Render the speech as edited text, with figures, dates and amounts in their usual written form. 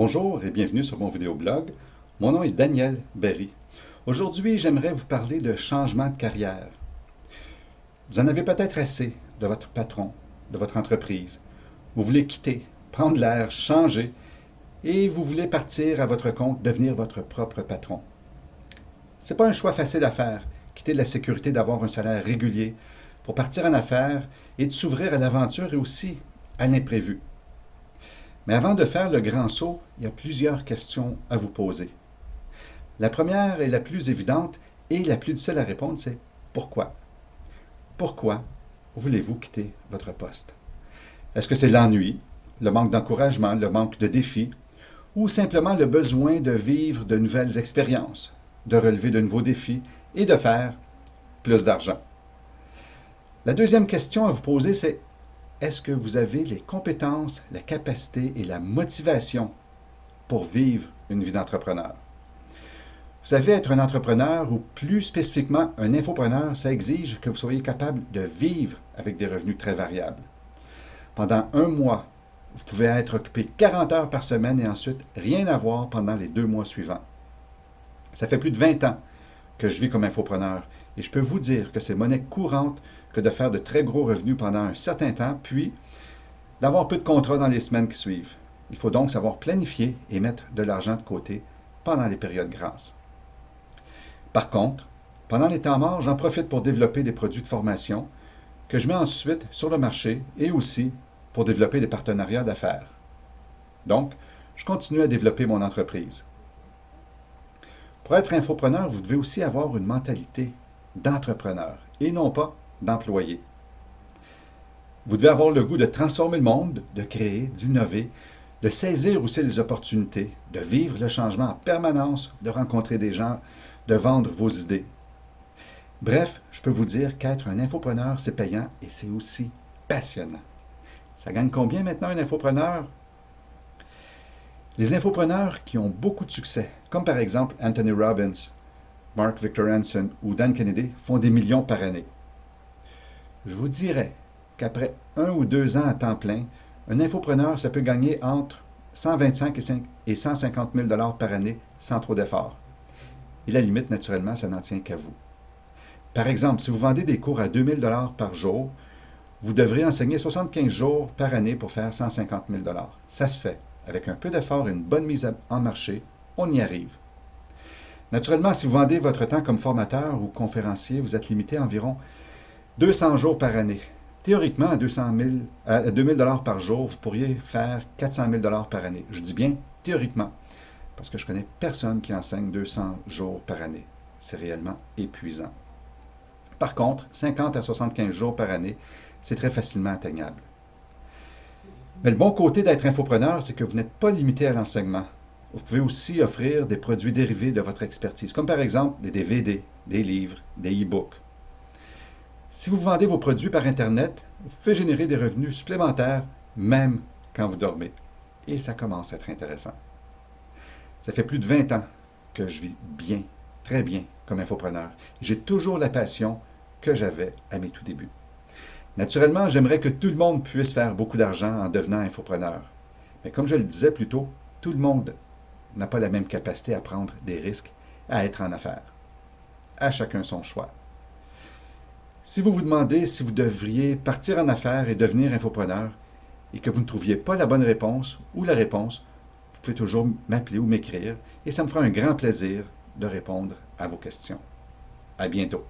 Bonjour et bienvenue sur mon vidéoblog. Mon nom est Daniel Berry. Aujourd'hui, j'aimerais vous parler de changement de carrière. Vous en avez peut-être assez de votre patron, de votre entreprise. Vous voulez quitter, prendre l'air, changer et vous voulez partir à votre compte, devenir votre propre patron. Ce n'est pas un choix facile à faire, quitter la sécurité d'avoir un salaire régulier pour partir en affaires et de s'ouvrir à l'aventure et aussi à l'imprévu. Mais avant de faire le grand saut, il y a plusieurs questions à vous poser. La première et la plus évidente et la plus difficile à répondre, c'est pourquoi? Pourquoi voulez-vous quitter votre poste? Est-ce que c'est l'ennui, le manque d'encouragement, le manque de défis, ou simplement le besoin de vivre de nouvelles expériences, de relever de nouveaux défis et de faire plus d'argent? La deuxième question à vous poser, c'est est-ce que vous avez les compétences, la capacité et la motivation pour vivre une vie d'entrepreneur? Vous savez, être un entrepreneur ou plus spécifiquement un infopreneur, ça exige que vous soyez capable de vivre avec des revenus très variables. Pendant un mois, vous pouvez être occupé 40 heures par semaine et ensuite rien avoir pendant les 2 mois suivants. Ça fait plus de 20 ans que je vis comme infopreneur et je peux vous dire que c'est monnaie courante que de faire de très gros revenus pendant un certain temps, puis d'avoir peu de contrats dans les semaines qui suivent. Il faut donc savoir planifier et mettre de l'argent de côté pendant les périodes grasses. Par contre, pendant les temps morts, j'en profite pour développer des produits de formation que je mets ensuite sur le marché et aussi pour développer des partenariats d'affaires. Donc, je continue à développer mon entreprise. Pour être infopreneur, vous devez aussi avoir une mentalité d'entrepreneur et non pas d'employé. Vous devez avoir le goût de transformer le monde, de créer, d'innover, de saisir aussi les opportunités, de vivre le changement en permanence, de rencontrer des gens, de vendre vos idées. Bref, je peux vous dire qu'être un infopreneur, c'est payant et c'est aussi passionnant. Ça gagne combien maintenant un infopreneur? Les infopreneurs qui ont beaucoup de succès, comme par exemple Anthony Robbins, Mark Victor Hansen ou Dan Kennedy, font des millions par année. Je vous dirais qu'après 1 ou 2 ans à temps plein, un infopreneur, ça peut gagner entre 125 et 150 000 $ par année sans trop d'efforts. Et la limite, naturellement, ça n'en tient qu'à vous. Par exemple, si vous vendez des cours à 2 000 $ par jour, vous devrez enseigner 75 jours par année pour faire 150 000 $. Ça se fait. Avec un peu d'effort et une bonne mise en marché, on y arrive. Naturellement, si vous vendez votre temps comme formateur ou conférencier, vous êtes limité à environ 200 jours par année. Théoriquement, à 2 000 $ par jour, vous pourriez faire 400 000 $ par année. Je dis bien théoriquement, parce que je connais personne qui enseigne 200 jours par année. C'est réellement épuisant. Par contre, 50 à 75 jours par année, c'est très facilement atteignable. Mais le bon côté d'être infopreneur, c'est que vous n'êtes pas limité à l'enseignement. Vous pouvez aussi offrir des produits dérivés de votre expertise, comme par exemple des DVD, des livres, des e-books. Si vous vendez vos produits par Internet, vous pouvez générer des revenus supplémentaires, même quand vous dormez. Et ça commence à être intéressant. Ça fait plus de 20 ans que je vis bien, très bien, comme infopreneur. J'ai toujours la passion que j'avais à mes tout débuts. Naturellement, j'aimerais que tout le monde puisse faire beaucoup d'argent en devenant infopreneur. Mais comme je le disais plus tôt, tout le monde n'a pas la même capacité à prendre des risques, à être en affaires. À chacun son choix. Si vous vous demandez si vous devriez partir en affaires et devenir infopreneur et que vous ne trouviez pas la bonne réponse ou la réponse, vous pouvez toujours m'appeler ou m'écrire et ça me fera un grand plaisir de répondre à vos questions. À bientôt.